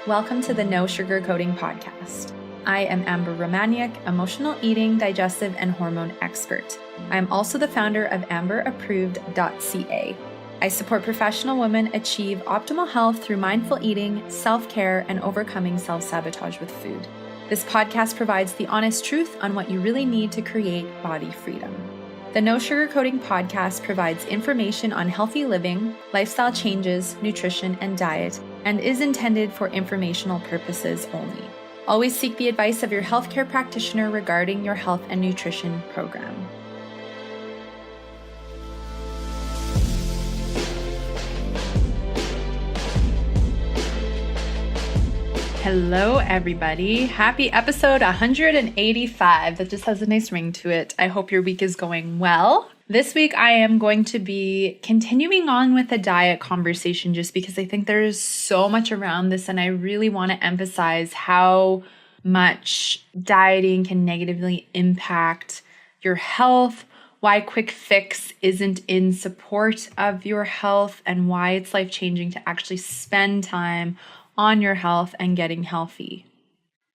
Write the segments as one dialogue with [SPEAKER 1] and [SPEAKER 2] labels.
[SPEAKER 1] Welcome to the No Sugarcoating Podcast. I am Amber Romaniuk, emotional eating, digestive, and hormone expert. I am also the founder of amberapproved.ca. I support professional women achieve optimal health through mindful eating, self-care, and overcoming self-sabotage with food. This podcast provides the honest truth on what you really need to create body freedom. The No Sugarcoating Podcast provides information on healthy living, lifestyle changes, nutrition, and diet, and is intended for informational purposes only. Always seek the advice of your healthcare practitioner regarding your health and nutrition program. Hello, everybody. Happy episode 185. That just has a nice ring to it. I hope your week is going well. This week, I am going to be continuing on with the diet conversation just because I think there's so much around this, and I really want to emphasize how much dieting can negatively impact your health, why quick fix isn't in support of your health, and why it's life-changing to actually spend time on your health and getting healthy.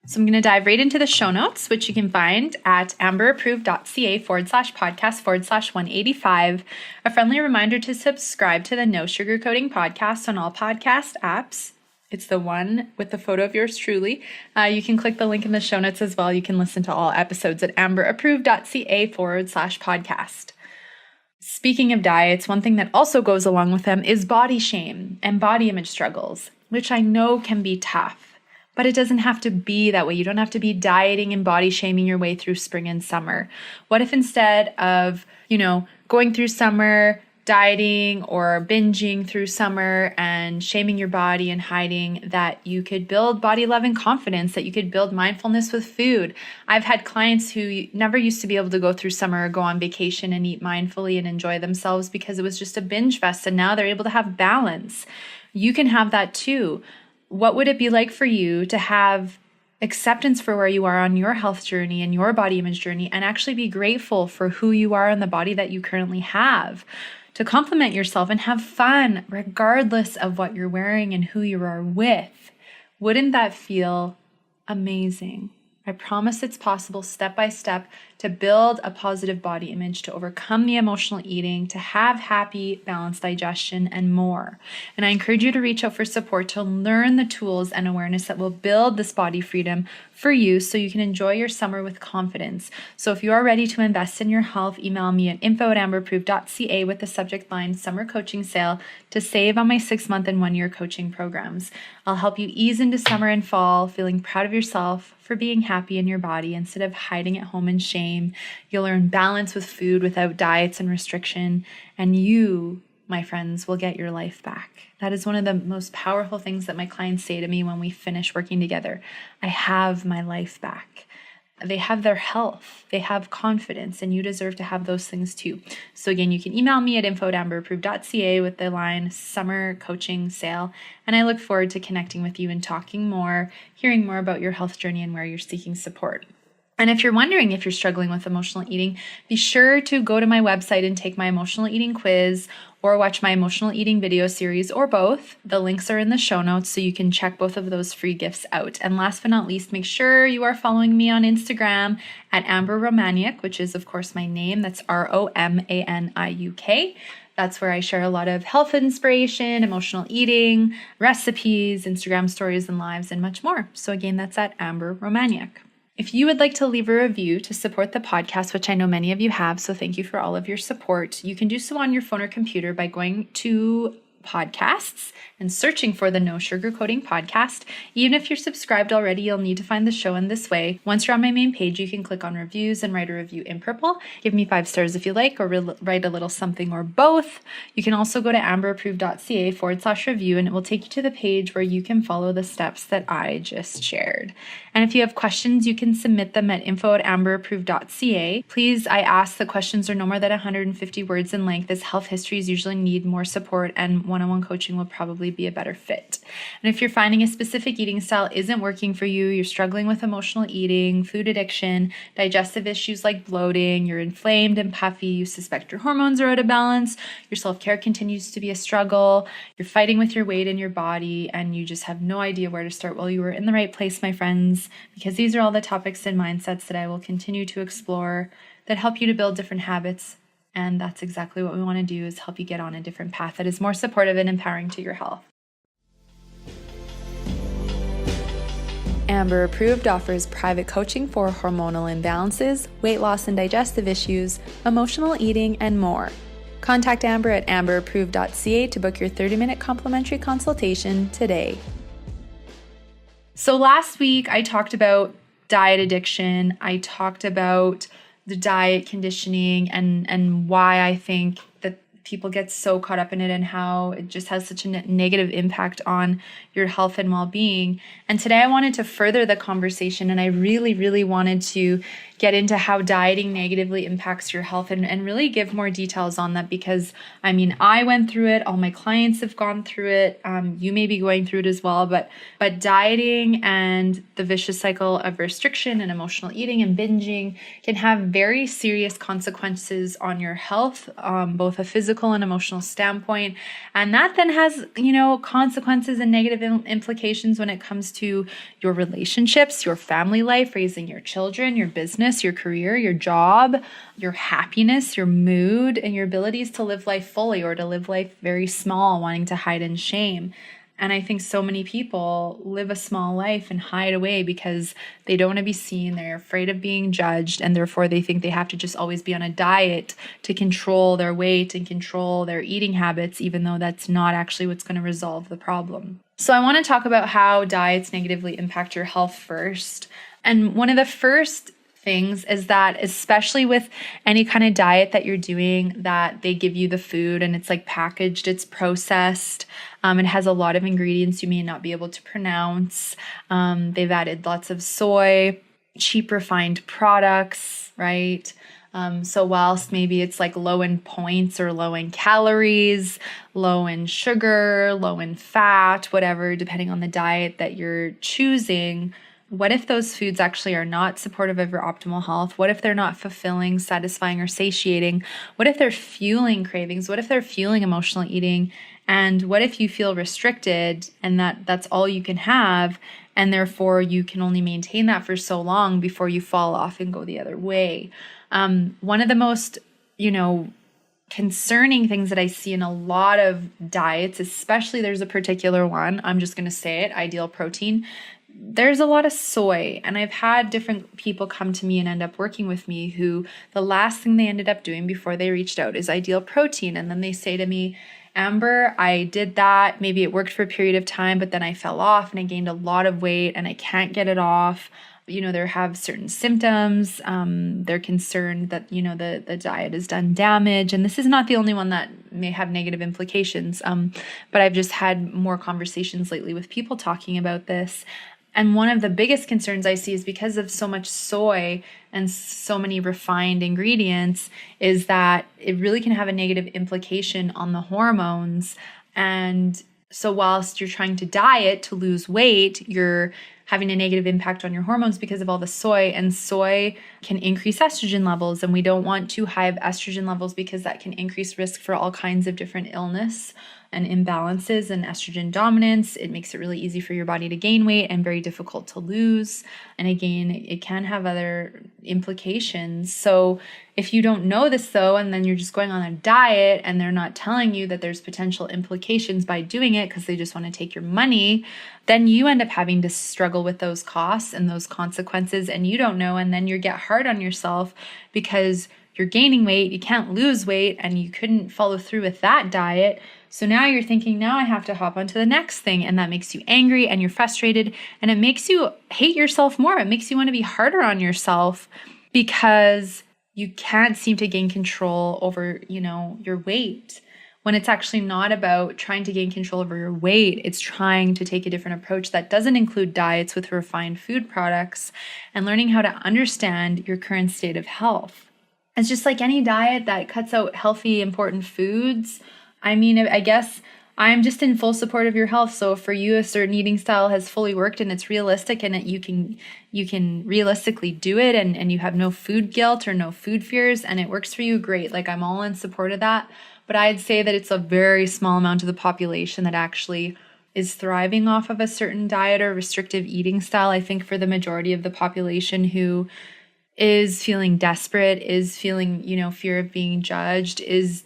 [SPEAKER 1] So I'm going to dive right into the show notes, which you can find at amberapproved.ca/podcast/185. A friendly reminder to subscribe to the No Sugarcoating Podcast on all podcast apps. It's the one with the photo of yours truly. You can click the link in the show notes as well. You can listen to all episodes at amberapproved.ca/podcast. Speaking of diets, one thing that also goes along with them is body shame and body image struggles, which I know can be tough. But it doesn't have to be that way. You don't have to be dieting and body shaming your way through spring and summer. What if instead of, going through summer, dieting or binging through summer and shaming your body and hiding, that you could build body love and confidence, that you could build mindfulness with food. I've had clients who never used to be able to go through summer or go on vacation and eat mindfully and enjoy themselves because it was just a binge fest, and now they're able to have balance. You can have that too. What would it be like for you to have acceptance for where you are on your health journey and your body image journey, and actually be grateful for who you are and the body that you currently have, to compliment yourself and have fun regardless of what you're wearing and who you are with? Wouldn't that feel amazing? I promise it's possible step by step to build a positive body image, to overcome the emotional eating, to have happy, balanced digestion, and more. And I encourage you to reach out for support to learn the tools and awareness that will build this body freedom for you so you can enjoy your summer with confidence. So if you are ready to invest in your health, email me at info@amberapproved.ca with the subject line Summer Coaching Sale to save on my 6-month and 1-year coaching programs. I'll help you ease into summer and fall, feeling proud of yourself for being happy in your body instead of hiding at home in shame. You'll learn balance with food without diets and restriction, and you, my friends, will get your life back. That is one of the most powerful things that my clients say to me when we finish working together. I have my life back. They have their health, they have confidence, and you deserve to have those things too. So again, you can email me at info@amberapproved.ca with the line Summer Coaching Sale, and I look forward to connecting with you and talking more, hearing more about your health journey and where you're seeking support. And if you're wondering if you're struggling with emotional eating, be sure to go to my website and take my emotional eating quiz or watch my emotional eating video series, or both. The links are in the show notes, so you can check both of those free gifts out. And last but not least, make sure you are following me on Instagram at Amber Romaniuk, which is, of course, my name. That's ROMANIUK. That's where I share a lot of health inspiration, emotional eating, recipes, Instagram stories and lives, and much more. So again, that's at Amber Romaniuk. If you would like to leave a review to support the podcast, which I know many of you have, so thank you for all of your support, you can do so on your phone or computer by going to podcasts and searching for the No Sugarcoating Podcast. Even if you're subscribed already, you'll need to find the show in this way. Once you're on my main page, you can click on reviews and write a review in purple. Give me 5 stars if you like, or write a little something or both. You can also go to amberapproved.ca/review, and it will take you to the page where you can follow the steps that I just shared. And if you have questions, you can submit them at info@amberapproved.ca. Please, I ask that questions are no more than 150 words in length, as health histories usually need more support, and one one-on-one coaching will probably be a better fit. And if you're finding a specific eating style isn't working for you, you're struggling with emotional eating, food addiction, digestive issues like bloating, you're inflamed and puffy, you suspect your hormones are out of balance, your self-care continues to be a struggle, you're fighting with your weight in your body, and you just have no idea where to start, well, you were in the right place, my friends, because these are all the topics and mindsets that I will continue to explore that help you to build different habits. And that's exactly what we want to do, is help you get on a different path that is more supportive and empowering to your health. Amber Approved offers private coaching for hormonal imbalances, weight loss and digestive issues, emotional eating, and more. Contact Amber at amberapproved.ca to book your 30-minute complimentary consultation today. So last week I talked about diet addiction. I talked about the diet conditioning and why I think that people get so caught up in it and how it just has such a negative impact on your health and well-being. And today I wanted to further the conversation, and I really, really wanted to get into how dieting negatively impacts your health and really give more details on that, because I mean, I went through it, all my clients have gone through it, you may be going through it as well, but dieting and the vicious cycle of restriction and emotional eating and binging can have very serious consequences on your health, both a physical and emotional standpoint. And that then has, consequences and negative implications when it comes to your relationships, your family life, raising your children, your business, your career, your job, your happiness, your mood, and your abilities to live life fully or to live life very small, wanting to hide in shame. And I think so many people live a small life and hide away because they don't want to be seen. They're afraid of being judged, and therefore they think they have to just always be on a diet to control their weight and control their eating habits, even though that's not actually what's going to resolve the problem. So I want to talk about how diets negatively impact your health first. And one of the first things is that, especially with any kind of diet that you're doing, that they give you the food and it's like packaged, it's processed, it has a lot of ingredients you may not be able to pronounce. They've added lots of soy, cheap refined products, right? So whilst maybe it's like low in points or low in calories, low in sugar, low in fat, whatever, depending on the diet that you're choosing, what if those foods actually are not supportive of your optimal health? What if they're not fulfilling, satisfying, or satiating? What if they're fueling cravings? What if they're fueling emotional eating? And what if you feel restricted and that's all you can have, and therefore you can only maintain that for so long before you fall off and go the other way? One of the most, concerning things that I see in a lot of diets, especially there's a particular one, I'm just going to say it, Ideal Protein. There's a lot of soy, and I've had different people come to me and end up working with me who the last thing they ended up doing before they reached out is Ideal Protein. And then they say to me, Amber, I did that. Maybe it worked for a period of time, but then I fell off and I gained a lot of weight and I can't get it off. They have certain symptoms. They're concerned that, the diet has done damage. And this is not the only one that may have negative implications. But I've just had more conversations lately with people talking about this. And one of the biggest concerns I see is because of so much soy and so many refined ingredients, is that it really can have a negative implication on the hormones. And so whilst you're trying to diet to lose weight, you're having a negative impact on your hormones because of all the soy, and soy can increase estrogen levels, and we don't want too high of estrogen levels because that can increase risk for all kinds of different illness and imbalances and estrogen dominance. It makes it really easy for your body to gain weight and very difficult to lose. And again, it can have other implications. So if you don't know this though, and then you're just going on a diet and they're not telling you that there's potential implications by doing it because they just want to take your money, then you end up having to struggle with those costs and those consequences, and you don't know. And then you get hard on yourself because you're gaining weight, you can't lose weight, and you couldn't follow through with that diet. So now you're thinking, now I have to hop onto the next thing, and that makes you angry and you're frustrated, and it makes you hate yourself more. It makes you want to be harder on yourself because you can't seem to gain control over, your weight. When it's actually not about trying to gain control over your weight, it's trying to take a different approach that doesn't include diets with refined food products and learning how to understand your current state of health. It's just like any diet that cuts out healthy, important foods. I mean, I guess I'm just in full support of your health. So if for you, a certain eating style has fully worked and it's realistic and you can realistically do it and you have no food guilt or no food fears and it works for you, great. Like, I'm all in support of that. But I'd say that it's a very small amount of the population that actually is thriving off of a certain diet or restrictive eating style. I think for the majority of the population who is feeling desperate, is feeling, fear of being judged, is,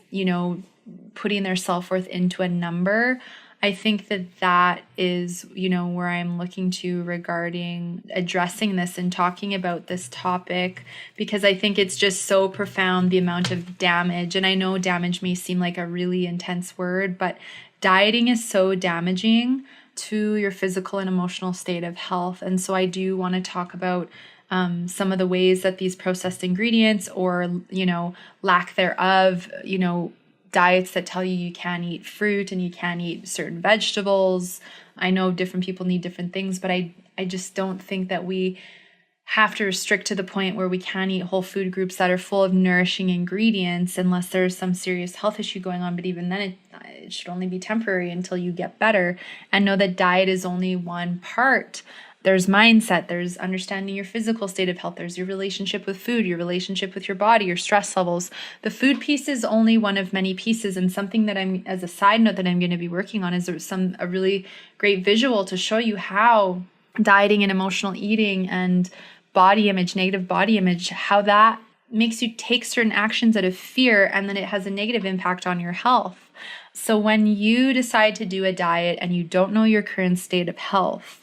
[SPEAKER 1] putting their self-worth into a number, I think that is, where I'm looking to regarding addressing this and talking about this topic, because I think it's just so profound, the amount of damage. And I know damage may seem like a really intense word, but dieting is so damaging to your physical and emotional state of health. And so I do want to talk about some of the ways that these processed ingredients or, lack thereof, diets that tell you can't eat fruit and you can't eat certain vegetables. I know different people need different things, but I just don't think that we have to restrict to the point where we can't eat whole food groups that are full of nourishing ingredients unless there's some serious health issue going on. But even then, it should only be temporary until you get better. And know that diet is only one part. There's mindset, there's understanding your physical state of health, there's your relationship with food, your relationship with your body, your stress levels. The food piece is only one of many pieces, and something that as a side note that I'm going to be working on is a really great visual to show you how dieting and emotional eating and body image, negative body image, how that makes you take certain actions out of fear, and then it has a negative impact on your health. So when you decide to do a diet and you don't know your current state of health,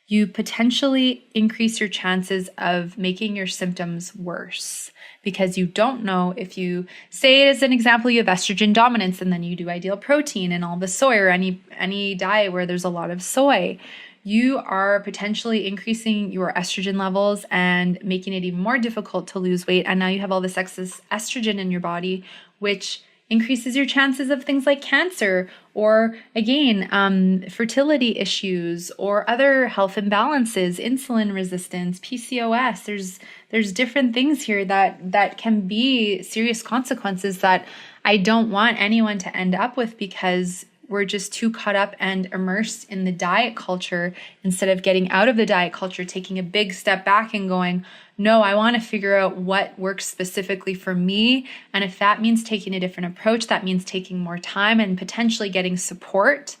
[SPEAKER 1] you potentially increase your chances of making your symptoms worse, because you don't know if you say, as an example, you have estrogen dominance and then you do ideal protein and all the soy or any diet where there's a lot of soy. You are potentially increasing your estrogen levels and making it even more difficult to lose weight. And now you have all this excess estrogen in your body, which increases your chances of things like cancer or, again, fertility issues or other health imbalances, insulin resistance, PCOS. There's different things here that can be serious consequences that I don't want anyone to end up with, because we're just too caught up and immersed in the diet culture instead of getting out of the diet culture, taking a big step back and going, no, I want to figure out what works specifically for me. And if that means taking a different approach, that means taking more time and potentially getting support.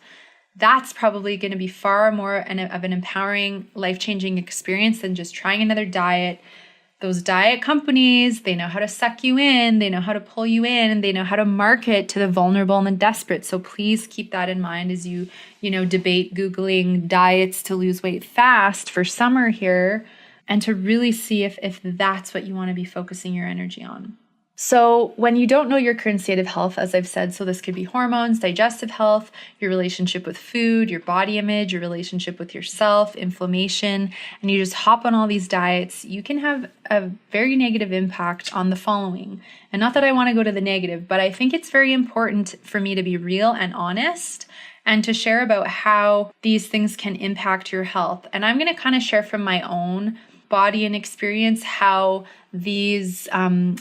[SPEAKER 1] That's probably going to be far more of an empowering, life-changing experience than just trying another diet. Those diet companies, they know how to suck you in, they know how to pull you in, and they know how to market to the vulnerable and the desperate. So please keep that in mind as you debate Googling diets to lose weight fast for summer here, and to really see if that's what you want to be focusing your energy on. So when you don't know your current state of health, as I've said, so this could be hormones, digestive health, your relationship with food, your body image, your relationship with yourself, inflammation, and you just hop on all these diets, you can have a very negative impact on the following. And not that I want to go to the negative, but I think it's very important for me to be real and honest and to share about how these things can impact your health. And I'm going to kind of share from my own body and experience how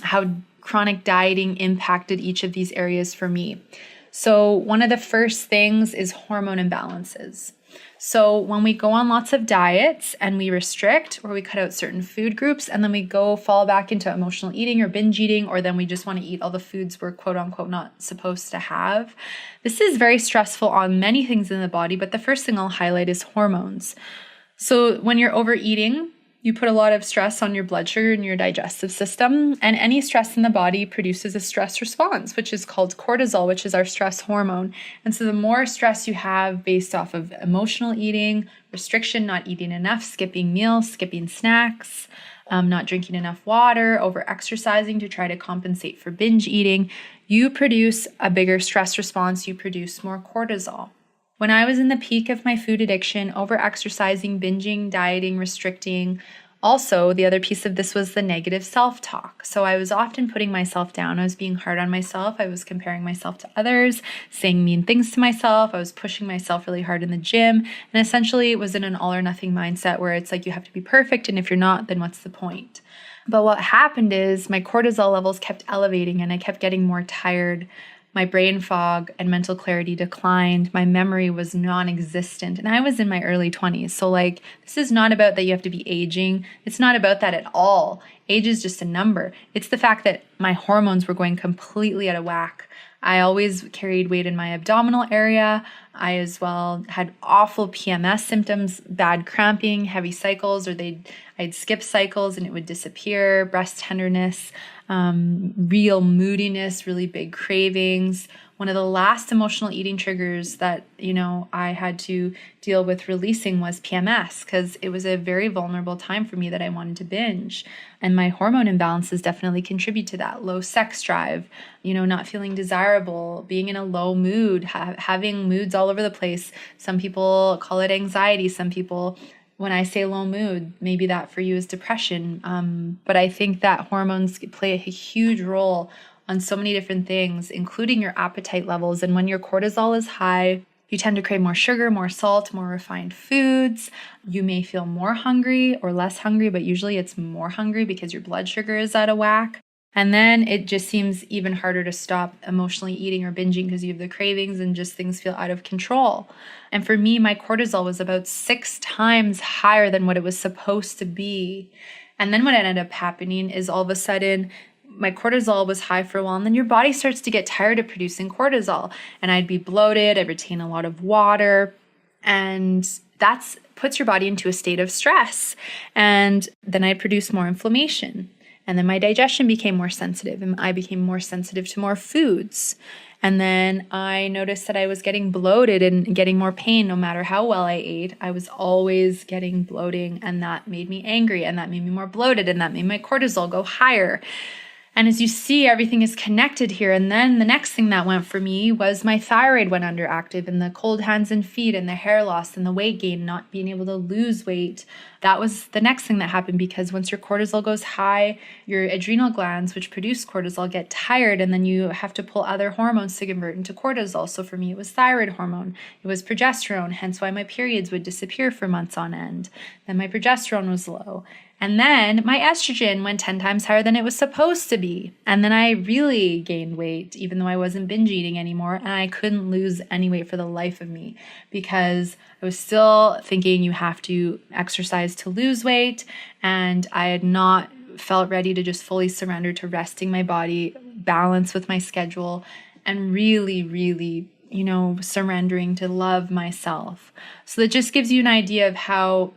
[SPEAKER 1] how chronic dieting impacted each of these areas for me. So one of the first things is hormone imbalances. So when we go on lots of diets and we restrict or we cut out certain food groups and then we fall back into emotional eating or binge eating, or then we just want to eat all the foods we're quote unquote not supposed to have, this is very stressful on many things in the body. But the first thing I'll highlight is hormones. So when you're overeating, you put a lot of stress on your blood sugar and your digestive system, and any stress in the body produces a stress response, which is called cortisol, which is our stress hormone. And so the more stress you have based off of emotional eating, restriction, not eating enough, skipping meals, skipping snacks, not drinking enough water, over-exercising to try to compensate for binge eating, you produce a bigger stress response, you produce more cortisol. When I was in the peak of my food addiction, over-exercising, binging, dieting, restricting, also the other piece of this was the negative self-talk. So I was often putting myself down. I was being hard on myself. I was comparing myself to others, saying mean things to myself. I was pushing myself really hard in the gym. And essentially it was in an all or nothing mindset where it's like you have to be perfect. And if you're not, then what's the point? But what happened is my cortisol levels kept elevating and I kept getting more tired. my brain fog and mental clarity declined. My memory was non-existent. And I was in my early 20s. So like, this is not about that you have to be aging. It's not about that at all. Age is just a number. It's the fact that my hormones were going completely out of whack. I always carried weight in my abdominal area. I as well had awful PMS symptoms, bad cramping, heavy cycles, or I'd skip cycles and it would disappear, breast tenderness, real moodiness, really big cravings. One of the last emotional eating triggers that, I had to deal with releasing was PMS, because it was a very vulnerable time for me that I wanted to binge. And my hormone imbalances definitely contribute to that. Low sex drive, not feeling desirable, being in a low mood, having moods all over the place. Some people call it anxiety. Some people, when I say low mood, maybe that for you is depression. But I think that hormones play a huge role on so many different things, including your appetite levels. And when your cortisol is high, you tend to crave more sugar, more salt, more refined foods. You may feel more hungry or less hungry, but usually it's more hungry because your blood sugar is out of whack. And then it just seems even harder to stop emotionally eating or binging because you have the cravings and just things feel out of control. And for me, my cortisol was about 6 times higher than what it was supposed to be. And then what ended up happening is all of a sudden, my cortisol was high for a while, and then your body starts to get tired of producing cortisol. And I'd be bloated, I'd retain a lot of water, and that puts your body into a state of stress. And then I'd produce more inflammation. And then my digestion became more sensitive, and I became more sensitive to more foods. And then I noticed that I was getting bloated and getting more pain no matter how well I ate. I was always getting bloating, and that made me angry, and that made me more bloated, and that made my cortisol go higher. And as you see, everything is connected here. And then the next thing that went for me was my thyroid went underactive, and the cold hands and feet, and the hair loss, and the weight gain, not being able to lose weight. That was the next thing that happened, because once your cortisol goes high, your adrenal glands, which produce cortisol, get tired, and then you have to pull other hormones to convert into cortisol. So for me, it was thyroid hormone. It was progesterone, hence why my periods would disappear for months on end. Then my progesterone was low. And then my estrogen went 10 times higher than it was supposed to be. And then I really gained weight, even though I wasn't binge eating anymore. And I couldn't lose any weight for the life of me, because I was still thinking you have to exercise to lose weight. And I had not felt ready to just fully surrender to resting my body, balance with my schedule, and really, really, surrendering to love myself. So that just gives you an idea of how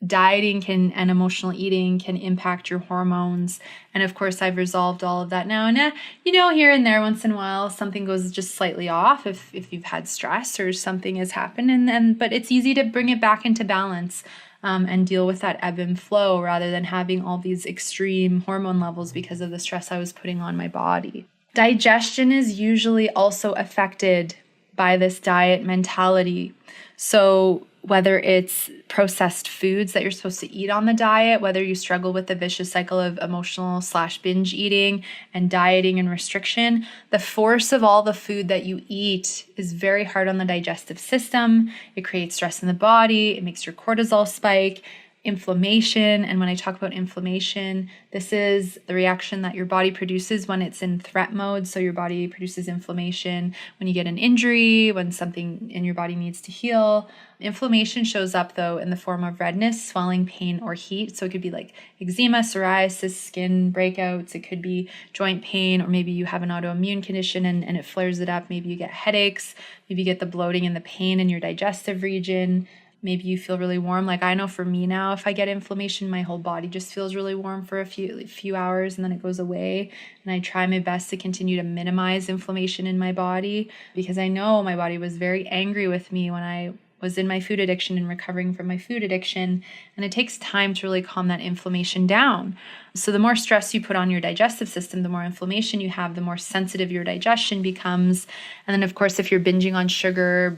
[SPEAKER 1] dieting and emotional eating can impact your hormones. And of course, I've resolved all of that now. And here and there, once in a while, something goes just slightly off if you've had stress or something has happened. But it's easy to bring it back into balance and deal with that ebb and flow, rather than having all these extreme hormone levels because of the stress I was putting on my body. Digestion is usually also affected by this diet mentality. So whether it's processed foods that you're supposed to eat on the diet, whether you struggle with the vicious cycle of emotional/binge eating and dieting and restriction, the force of all the food that you eat is very hard on the digestive system. It creates stress in the body. It makes your cortisol spike. Inflammation. And when I talk about inflammation, this is the reaction that your body produces when it's in threat mode. So your body produces inflammation when you get an injury, when something in your body needs to heal. Inflammation shows up, though, in the form of redness, swelling, pain, or heat. So it could be like eczema, psoriasis, skin breakouts. It could be joint pain, or maybe you have an autoimmune condition and it flares it up. Maybe you get headaches. Maybe you get the bloating and the pain in your digestive region. Maybe you feel really warm. Like I know for me now, if I get inflammation, my whole body just feels really warm for a few hours, and then it goes away. And I try my best to continue to minimize inflammation in my body, because I know my body was very angry with me when I was in my food addiction and recovering from my food addiction. And it takes time to really calm that inflammation down. So the more stress you put on your digestive system, the more inflammation you have, the more sensitive your digestion becomes. And then, of course, if you're binging on sugar,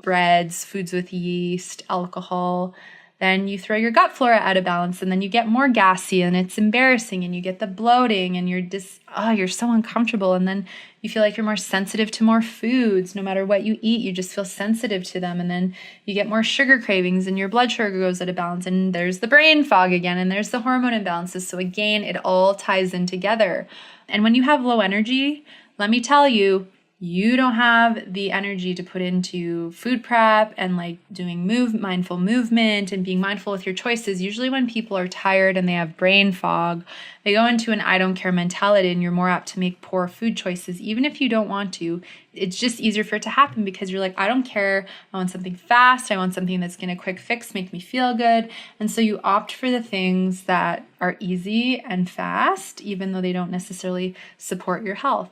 [SPEAKER 1] breads, foods with yeast, alcohol, then you throw your gut flora out of balance, and then you get more gassy, and it's embarrassing, and you get the bloating, and you're so uncomfortable. And then you feel like you're more sensitive to more foods. No matter what you eat, you just feel sensitive to them. And then you get more sugar cravings, and your blood sugar goes out of balance, and there's the brain fog again, and there's the hormone imbalances. So again, it all ties in together. And when you have low energy, let me tell you, you don't have the energy to put into food prep and like doing mindful movement and being mindful with your choices. Usually when people are tired and they have brain fog, they go into an I don't care mentality, and you're more apt to make poor food choices. Even if you don't want to, it's just easier for it to happen because you're like, I don't care. I want something fast. I want something that's going to quick fix, make me feel good. And so you opt for the things that are easy and fast, even though they don't necessarily support your health.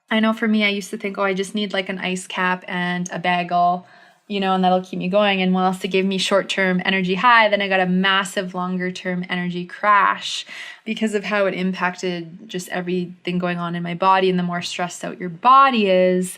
[SPEAKER 1] I know for me, I used to think, I just need like an ice cap and a bagel, and that'll keep me going. And whilst it gave me short-term energy high, then I got a massive longer-term energy crash because of how it impacted just everything going on in my body. And the more stressed out your body is,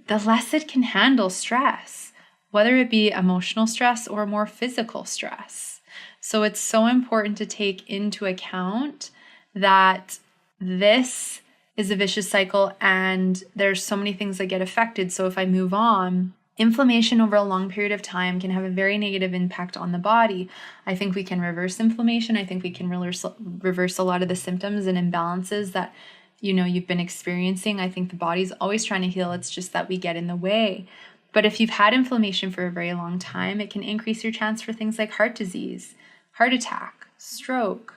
[SPEAKER 1] the less it can handle stress, whether it be emotional stress or more physical stress. So it's so important to take into account that this is a vicious cycle and there's so many things that get affected. So if I move on, inflammation over a long period of time can have a very negative impact on the body. I think we can reverse inflammation. I think we can reverse a lot of the symptoms and imbalances that you've been experiencing. I think the body's always trying to heal. It's just that we get in the way. But if you've had inflammation for a very long time, it can increase your chance for things like heart disease, heart attack, stroke,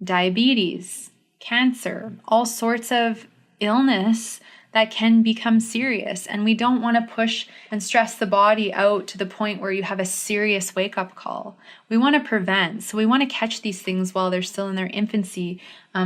[SPEAKER 1] diabetes, cancer, all sorts of illness that can become serious. And we don't want to push and stress the body out to the point where you have a serious wake-up call. We want to prevent. So we want to catch these things while they're still in their infancy,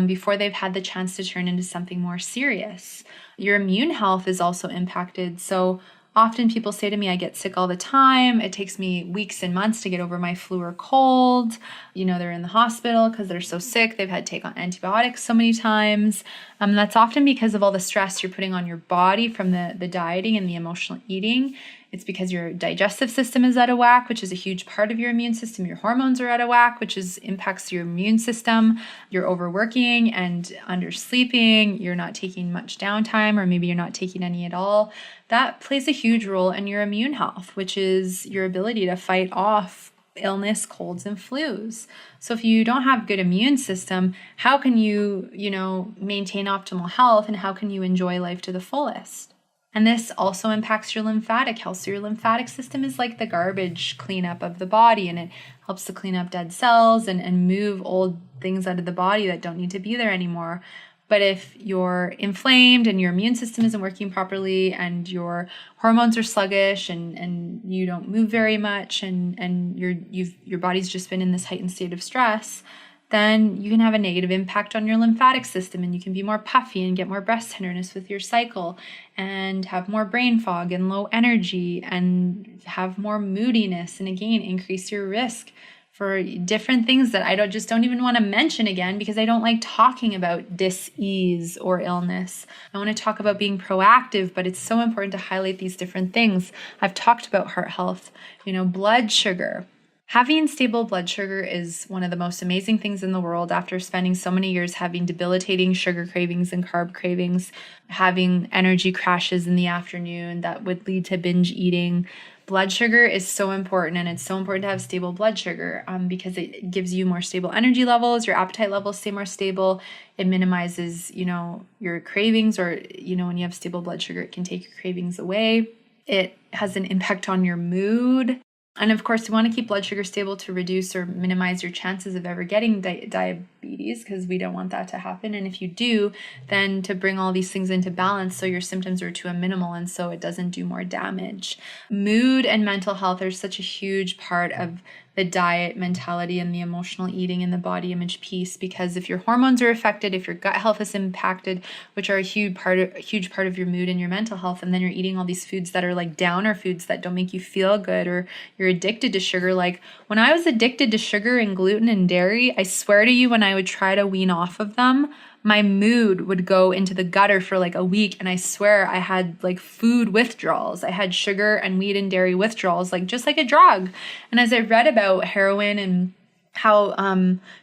[SPEAKER 1] before they've had the chance to turn into something more serious. Your immune health is also impacted. So often people say to me, I get sick all the time. It takes me weeks and months to get over my flu or cold. They're in the hospital because they're so sick. They've had to take on antibiotics so many times. That's often because of all the stress you're putting on your body from the dieting and the emotional eating. It's because your digestive system is out of whack, which is a huge part of your immune system. Your hormones are out of whack, which impacts your immune system. You're overworking and undersleeping. You're not taking much downtime, or maybe you're not taking any at all. That plays a huge role in your immune health, which is your ability to fight off illness, colds, and flus. So if you don't have good immune system, how can you, maintain optimal health, and how can you enjoy life to the fullest? And this also impacts your lymphatic health. So your lymphatic system is like the garbage cleanup of the body, and it helps to clean up dead cells and move old things out of the body that don't need to be there anymore. But if you're inflamed and your immune system isn't working properly and your hormones are sluggish and you don't move very much and your body's just been in this heightened state of stress, then you can have a negative impact on your lymphatic system, and you can be more puffy and get more breast tenderness with your cycle and have more brain fog and low energy and have more moodiness, and again, increase your risk for different things that I don't even want to mention again, because I don't like talking about dis-ease or illness. I want to talk about being proactive, but it's so important to highlight these different things. I've talked about heart health, blood sugar. Having stable blood sugar is one of the most amazing things in the world. After spending so many years having debilitating sugar cravings and carb cravings, having energy crashes in the afternoon that would lead to binge eating, blood sugar is so important, and it's so important to have stable blood sugar because it gives you more stable energy levels. Your appetite levels stay more stable. It minimizes, your cravings, or, when you have stable blood sugar, it can take your cravings away. It has an impact on your mood. And of course, you want to keep blood sugar stable to reduce or minimize your chances of ever getting diabetes, because we don't want that to happen. And if you do, then to bring all these things into balance so your symptoms are to a minimal and so it doesn't do more damage. Mood and mental health are such a huge part of the diet mentality and the emotional eating and the body image piece, because if your hormones are affected, if your gut health is impacted, which are a huge part of your mood and your mental health, and then you're eating all these foods that are like downer foods that don't make you feel good, or you're addicted to sugar. Like when I was addicted to sugar and gluten and dairy, I swear to you, when I would try to wean off of them, my mood would go into the gutter for like a week. And I swear I had like food withdrawals. I had sugar and wheat and dairy withdrawals, like just like a drug. And as I read about heroin and how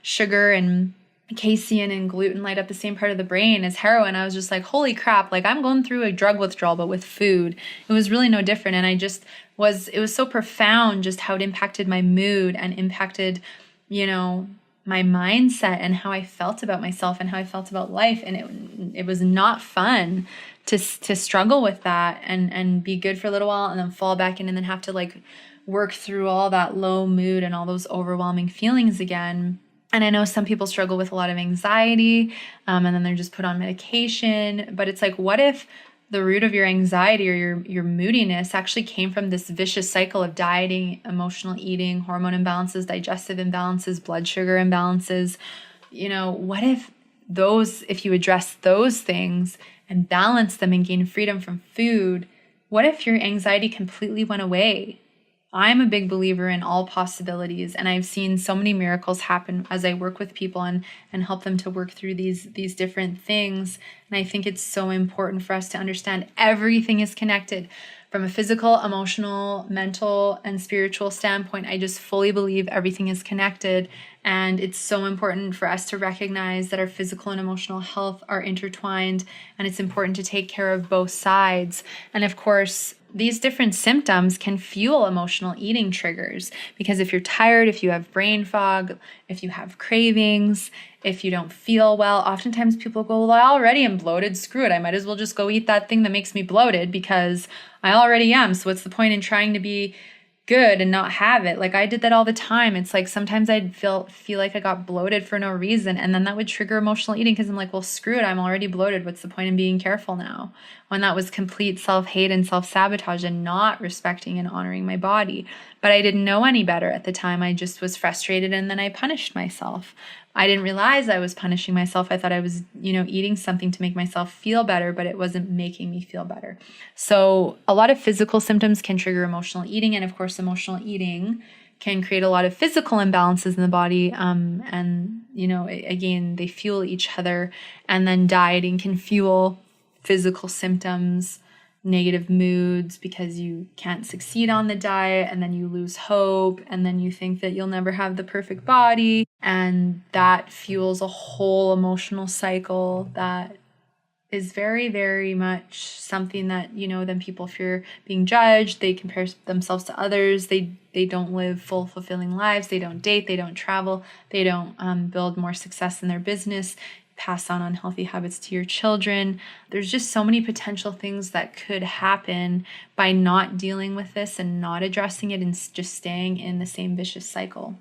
[SPEAKER 1] sugar and casein and gluten light up the same part of the brain as heroin, I was just like, holy crap, like I'm going through a drug withdrawal, but with food. It was really no different. And it was so profound just how it impacted my mood and impacted, my mindset and how I felt about myself and how I felt about life. And it was not fun to struggle with that and be good for a little while and then fall back in and then have to like work through all that low mood and all those overwhelming feelings again. And I know some people struggle with a lot of anxiety, and then they're just put on medication. But it's like, what if the root of your anxiety or your moodiness actually came from this vicious cycle of dieting, emotional eating, hormone imbalances, digestive imbalances, blood sugar imbalances? What if you address those things and balance them and gain freedom from food, what if your anxiety completely went away? I'm a big believer in all possibilities, and I've seen so many miracles happen as I work with people and help them to work through these different things. And I think it's so important for us to understand everything is connected from a physical, emotional, mental, and spiritual standpoint. I just fully believe everything is connected, and it's so important for us to recognize that our physical and emotional health are intertwined, and it's important to take care of both sides. And of course, these different symptoms can fuel emotional eating triggers, because if you're tired, if you have brain fog, if you have cravings, if you don't feel well, oftentimes people go, well, I already am bloated, screw it. I might as well just go eat that thing that makes me bloated because I already am. So what's the point in trying to be good and not have it? Like I did that all the time. It's like sometimes I'd feel like I got bloated for no reason, and then that would trigger emotional eating because I'm like, well, screw it, I'm already bloated. What's the point in being careful now? When that was complete self-hate and self-sabotage and not respecting and honoring my body. But I didn't know any better at the time. I just was frustrated, and then I punished myself. I didn't realize I was punishing myself. I thought I was, eating something to make myself feel better, but it wasn't making me feel better. So a lot of physical symptoms can trigger emotional eating. And of course, emotional eating can create a lot of physical imbalances in the body. Again, they fuel each other. And then dieting can fuel physical symptoms, negative moods, because you can't succeed on the diet, and then you lose hope, and then you think that you'll never have the perfect body, and that fuels a whole emotional cycle that is very, very much something that, then people fear being judged. They compare themselves to others. They don't live full, fulfilling lives. They don't date. They don't travel. They don't build more success in their business, pass on unhealthy habits to your children. There's just so many potential things that could happen by not dealing with this and not addressing it and just staying in the same vicious cycle.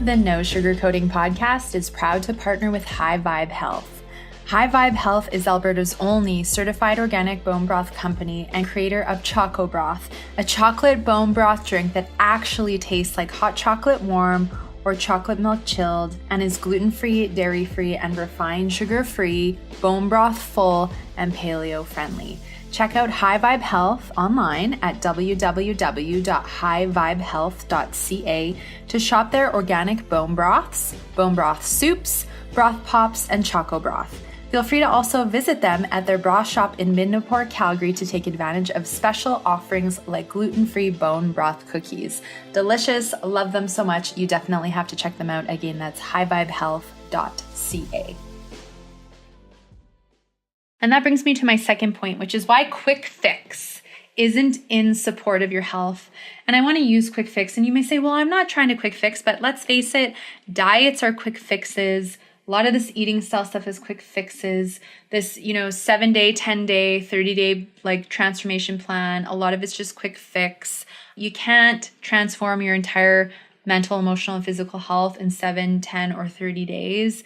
[SPEAKER 1] The No Sugarcoating podcast is proud to partner with High Vibe Health. High Vibe Health is Alberta's only certified organic bone broth company and creator of Choco Broth, a chocolate bone broth drink that actually tastes like hot chocolate warm or chocolate milk chilled, and is gluten-free, dairy-free, and refined sugar-free, bone broth full, and paleo-friendly. Check out High Vibe Health online at www.highvibehealth.ca to shop their organic bone broths, bone broth soups, broth pops, and choco broth. Feel free to also visit them at their broth shop in Midnapore, Calgary to take advantage of special offerings like gluten-free bone broth cookies. Delicious, love them so much. You definitely have to check them out. Again, that's highvibehealth.ca. And that brings me to my second point, which is why quick fix isn't in support of your health. And I want to use quick fix. And you may say, well, I'm not trying to quick fix, but let's face it, diets are quick fixes. A lot of this eating style stuff is quick fixes. This, 7-day, 10-day, 30-day transformation plan. A lot of it's just quick fix. You can't transform your entire mental, emotional, and physical health in 7, 10, or 30 days.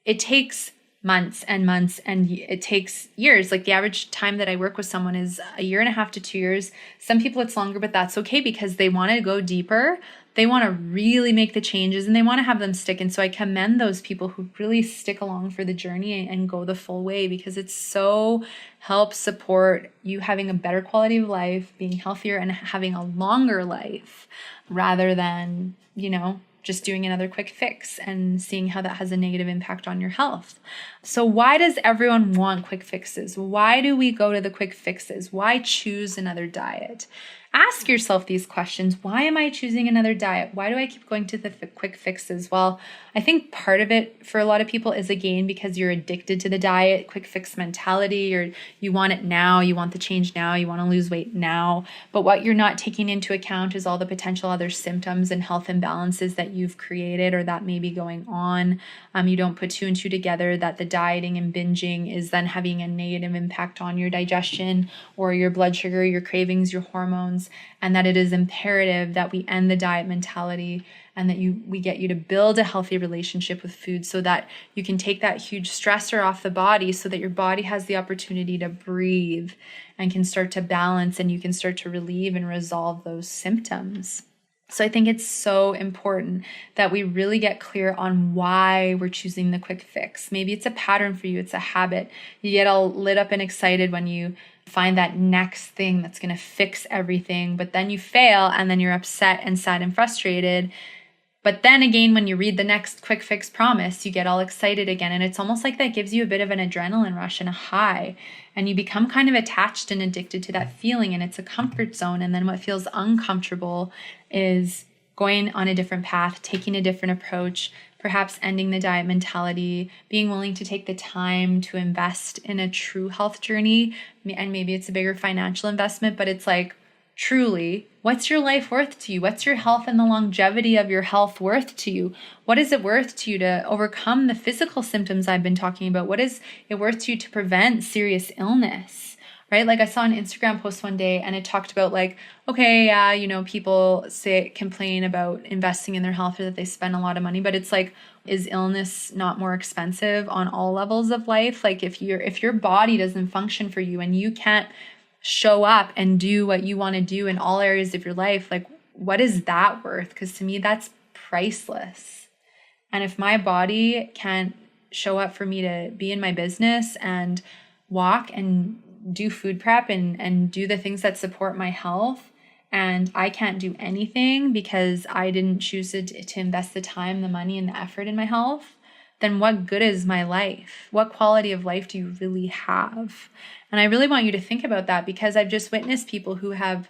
[SPEAKER 1] It takes months and months, and it takes years. Like the average time that I work with someone is 1.5 to 2 years. Some people it's longer, but that's okay because they want to go deeper. They want to really make the changes and they want to have them stick. And so I commend those people who really stick along for the journey and go the full way, because it so helps support you having a better quality of life, being healthier, and having a longer life rather than, just doing another quick fix and seeing how that has a negative impact on your health. So why does everyone want quick fixes? Why do we go to the quick fixes? Why choose another diet? Ask yourself these questions. Why am I choosing another diet? Why do I keep going to the quick fixes? Well, I think part of it for a lot of people is, again, because you're addicted to the diet, quick fix mentality, or you want it now, you want the change now, you want to lose weight now. But what you're not taking into account is all the potential other symptoms and health imbalances that you've created or that may be going on. You don't put two and two together that the dieting and binging is then having a negative impact on your digestion or your blood sugar, your cravings, your hormones, and that it is imperative that we end the diet mentality and that we get you to build a healthy relationship with food so that you can take that huge stressor off the body so that your body has the opportunity to breathe and can start to balance, and you can start to relieve and resolve those symptoms. So I think it's so important that we really get clear on why we're choosing the quick fix. Maybe it's a pattern for you. It's a habit. You get all lit up and excited when you find that next thing that's going to fix everything, but then you fail and then you're upset and sad and frustrated. But then again, when you read the next quick fix promise, you get all excited again. And it's almost like that gives you a bit of an adrenaline rush and a high. And you become kind of attached and addicted to that feeling. And it's a comfort zone. And then what feels uncomfortable is going on a different path, taking a different approach, perhaps ending the diet mentality, being willing to take the time to invest in a true health journey. And maybe it's a bigger financial investment, but it's like, truly, what's your life worth to you? What's your health and the longevity of your health worth to you? What is it worth to you to overcome the physical symptoms I've been talking about? What is it worth to you to prevent serious illness? Right? Like I saw an Instagram post one day and it talked about like, okay, yeah, people complain about investing in their health or that they spend a lot of money, but it's like, is illness not more expensive on all levels of life? Like if your body doesn't function for you and you can't show up and do what you want to do in all areas of your life, like what is that worth? Because to me, that's priceless. And if my body can't show up for me to be in my business and walk and do food prep and do the things that support my health, and I can't do anything because I didn't choose to invest the time, the money, and the effort in my health, then what good is my life? What quality of life do you really have? And I really want you to think about that, because I've just witnessed people who have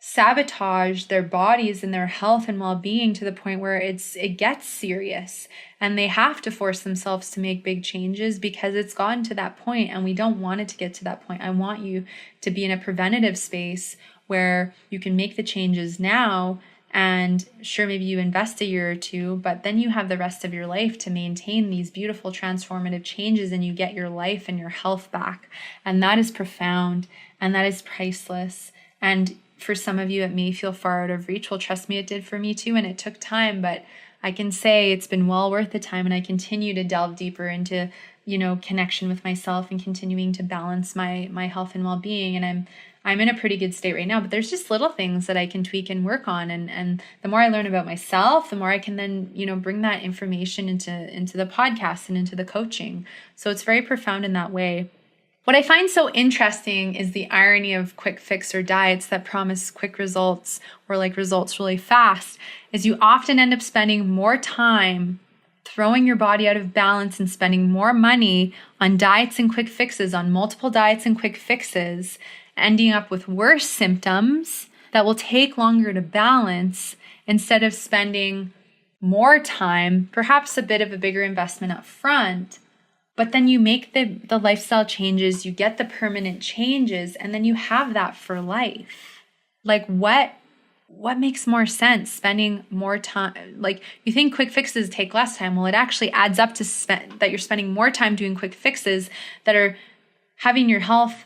[SPEAKER 1] sabotaged their bodies and their health and well-being to the point where it gets serious and they have to force themselves to make big changes because it's gotten to that point, and we don't want it to get to that point. I want you to be in a preventative space where you can make the changes now. And sure, maybe you invest a year or two, but then you have the rest of your life to maintain these beautiful transformative changes, and you get your life and your health back. And that is profound, and that is priceless. And for some of you, it may feel far out of reach. Well, trust me, it did for me too, and it took time, but I can say it's been well worth the time, and I continue to delve deeper into, connection with myself and continuing to balance my health and well-being. And I'm in a pretty good state right now, but there's just little things that I can tweak and work on. And the more I learn about myself, the more I can then, bring that information into the podcast and into the coaching. So it's very profound in that way. What I find so interesting is the irony of quick fix or diets that promise quick results or like results really fast, is you often end up spending more time throwing your body out of balance and spending more money on diets and quick fixes, on multiple diets and quick fixes, ending up with worse symptoms that will take longer to balance, instead of spending more time, perhaps a bit of a bigger investment up front, but then you make the lifestyle changes, you get the permanent changes, and then you have that for life. Like what makes more sense? Spending more time, like you think quick fixes take less time. Well, it actually adds up to that you're spending more time doing quick fixes that are having your health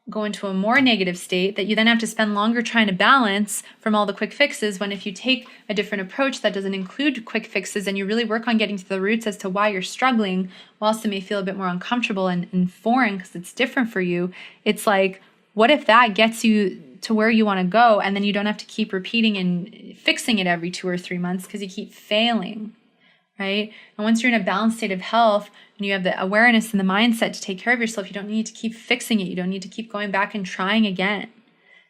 [SPEAKER 1] go into a more negative state that you then have to spend longer trying to balance from all the quick fixes, when if you take a different approach that doesn't include quick fixes and you really work on getting to the roots as to why you're struggling, whilst it may feel a bit more uncomfortable and foreign because it's different for you, it's like, what if that gets you to where you want to go, and then you don't have to keep repeating and fixing it every 2 or 3 months because you keep failing, right? And once you're in a balanced state of health and you have the awareness and the mindset to take care of yourself, you don't need to keep fixing it. You don't need to keep going back and trying again.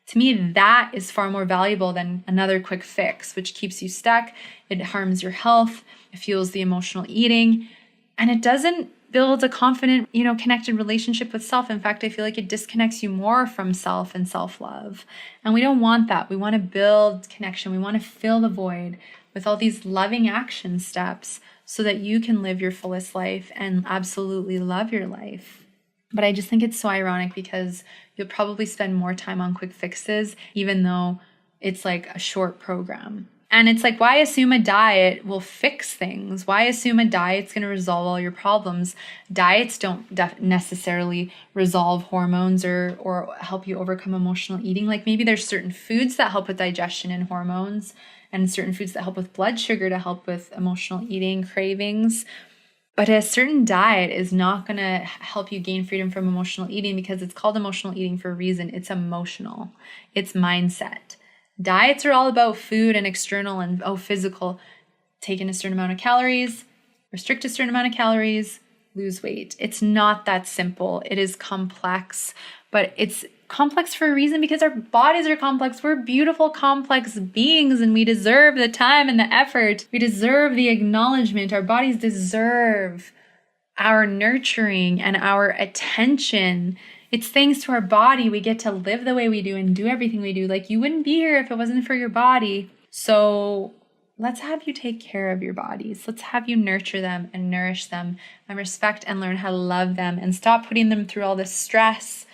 [SPEAKER 1] To me, that is far more valuable than another quick fix, which keeps you stuck. It harms your health. It fuels the emotional eating. And it doesn't build a confident, connected relationship with self. In fact, I feel like it disconnects you more from self and self-love. And we don't want that. We want to build connection. We want to fill the void with all these loving action steps so that you can live your fullest life and absolutely love your life. But I just think it's so ironic because you'll probably spend more time on quick fixes, even though it's like a short program. And it's like, why assume a diet will fix things? Why assume a diet's going to resolve all your problems? Diets don't necessarily resolve hormones or help you overcome emotional eating. Like maybe there's certain foods that help with digestion and hormones, and certain foods that help with blood sugar to help with emotional eating cravings. But a certain diet is not going to help you gain freedom from emotional eating because it's called emotional eating for a reason. It's emotional. It's mindset. Diets are all about food and external and physical. Take in a certain amount of calories, restrict a certain amount of calories, lose weight. It's not that simple. It is complex, but it's complex for a reason because our bodies are complex. We're beautiful, complex beings, and we deserve the time and the effort. We deserve the acknowledgement. Our bodies deserve our nurturing and our attention. It's thanks to our body we get to live the way we do and do everything we do. Like, you wouldn't be here if it wasn't for your body. So let's have you take care of your bodies. Let's have you nurture them and nourish them and respect and learn how to love them and stop putting them through all this stress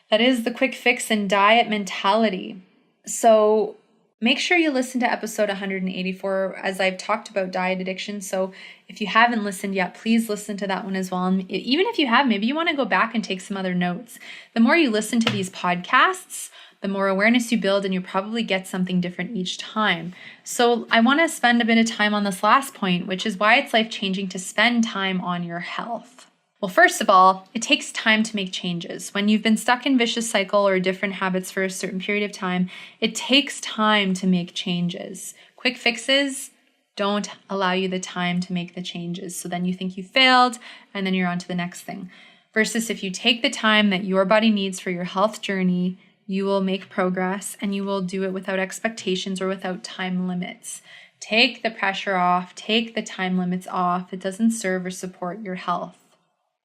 [SPEAKER 1] that is the quick fix and diet mentality. So make sure you listen to episode 184 as I've talked about diet addiction. So if you haven't listened yet, please listen to that one as well. And even if you have, maybe you want to go back and take some other notes. The more you listen to these podcasts, the more awareness you build, and you probably get something different each time. So I want to spend a bit of time on this last point, which is why it's life-changing to spend time on your health. Well, first of all, it takes time to make changes. When you've been stuck in vicious cycle or different habits for a certain period of time, it takes time to make changes. Quick fixes don't allow you the time to make the changes. So then you think you failed, and then you're on to the next thing. Versus if you take the time that your body needs for your health journey, you will make progress, and you will do it without expectations or without time limits. Take the pressure off, take the time limits off. It doesn't serve or support your health.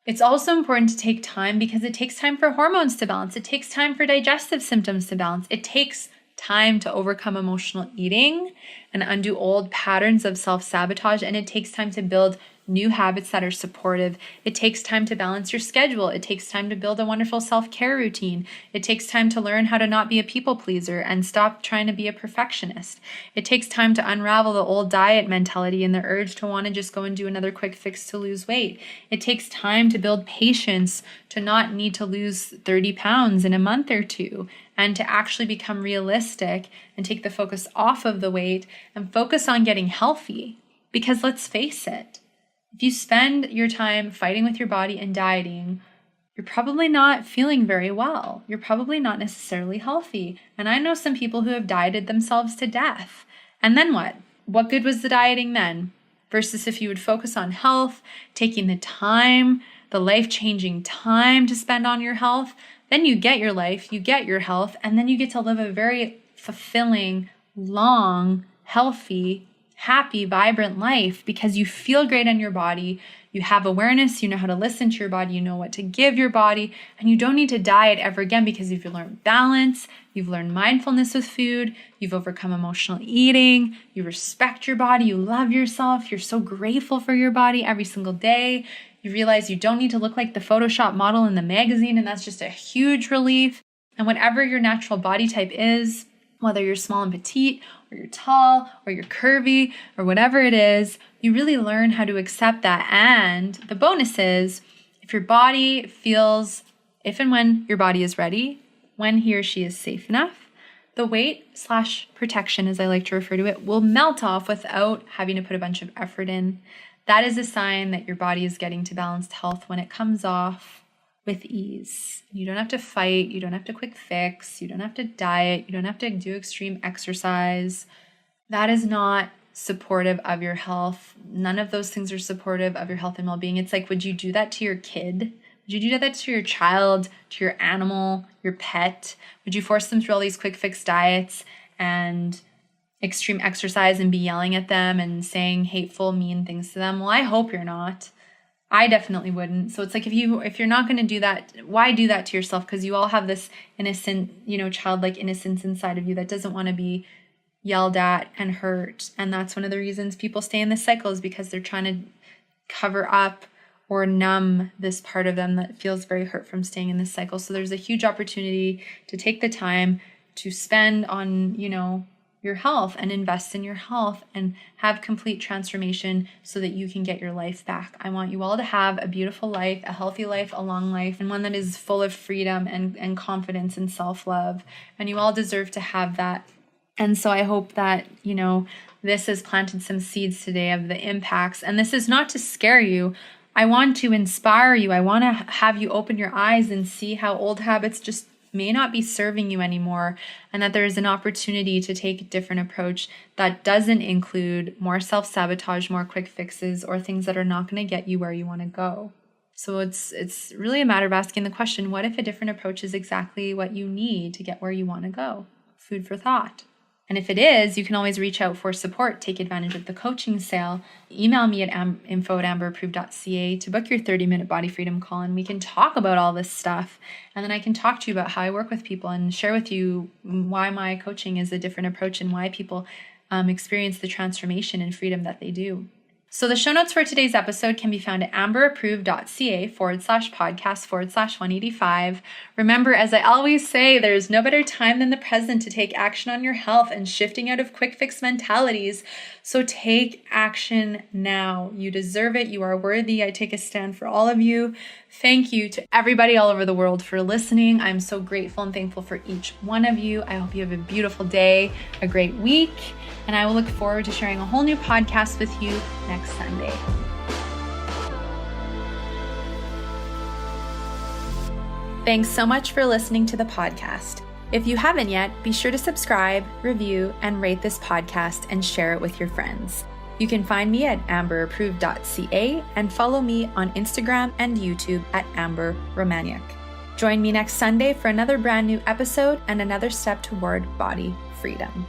[SPEAKER 1] It's also important to take time because it takes time for hormones to balance. It takes time for digestive symptoms to balance. It takes time to overcome emotional eating and undo old patterns of self-sabotage. And it takes time to build new habits that are supportive. It takes time to balance your schedule. It takes time to build a wonderful self-care routine. It takes time to learn how to not be a people pleaser and stop trying to be a perfectionist. It takes time to unravel the old diet mentality and the urge to want to just go and do another quick fix to lose weight. It takes time to build patience to not need to lose 30 pounds in a month or two, and to actually become realistic and take the focus off of the weight and focus on getting healthy. Because let's face it, if you spend your time fighting with your body and dieting, you're probably not feeling very well. You're probably not necessarily healthy. And I know some people who have dieted themselves to death. And then what? What good was the dieting then? Versus if you would focus on health, taking the time, the life-changing time to spend on your health, then you get your life, you get your health, and then you get to live a very fulfilling, long, healthy, happy, vibrant life because you feel great in your body, you have awareness, you know how to listen to your body, you know what to give your body, and you don't need to diet ever again because you've learned balance, you've learned mindfulness with food, you've overcome emotional eating, you respect your body, you love yourself, you're so grateful for your body every single day. You realize you don't need to look like the Photoshop model in the magazine, and that's just a huge relief. And whatever your natural body type is, whether you're small and petite, or you're tall, or you're curvy, or whatever it is, you really learn how to accept that. And the bonus is, if your body feels, if and when your body is ready, when he or she is safe enough, the weight/protection, as I like to refer to it, will melt off without having to put a bunch of effort in. That is a sign that your body is getting to balanced health when it comes off with ease. You don't have to fight. You don't have to quick fix. You don't have to diet. You don't have to do extreme exercise. That is not supportive of your health. None of those things are supportive of your health and well-being. It's like, would you do that to your kid? Would you do that to your child, to your animal, your pet? Would you force them through all these quick fix diets and extreme exercise and be yelling at them and saying hateful, mean things to them? Well, I hope you're not. I definitely wouldn't. So it's like, if you're not going to do that, why do that to yourself? Because you all have this innocent, childlike innocence inside of you that doesn't want to be yelled at and hurt. And that's one of the reasons people stay in this cycle, is because they're trying to cover up or numb this part of them that feels very hurt from staying in this cycle. So there's a huge opportunity to take the time to spend on, your health and invest in your health and have complete transformation so that you can get your life back. I want you all to have a beautiful life, a healthy life, a long life, and one that is full of freedom and confidence and self-love. And you all deserve to have that. And so I hope that, this has planted some seeds today of the impacts. And this is not to scare you. I want to inspire you. I want to have you open your eyes and see how old habits just may not be serving you anymore, and that there is an opportunity to take a different approach that doesn't include more self-sabotage, more quick fixes, or things that are not going to get you where you want to go. So it's really a matter of asking the question, what if a different approach is exactly what you need to get where you want to go? Food for thought. And if it is, you can always reach out for support. Take advantage of the coaching sale. Email me at info@amberapproved.ca to book your 30-minute body freedom call, and we can talk about all this stuff. And then I can talk to you about how I work with people and share with you why my coaching is a different approach and why people experience the transformation and freedom that they do. So the show notes for today's episode can be found at amberapproved.ca/podcast/185. Remember, as I always say, there's no better time than the present to take action on your health and shifting out of quick fix mentalities. So take action now. You deserve it. You are worthy. I take a stand for all of you. Thank you to everybody all over the world for listening. I'm so grateful and thankful for each one of you. I hope you have a beautiful day, a great week, and I will look forward to sharing a whole new podcast with you next Sunday. Thanks so much for listening to the podcast. If you haven't yet, be sure to subscribe, review, and rate this podcast and share it with your friends. You can find me at amberapproved.ca and follow me on Instagram and YouTube at Amber Romaniuk. Join me next Sunday for another brand new episode and another step toward body freedom.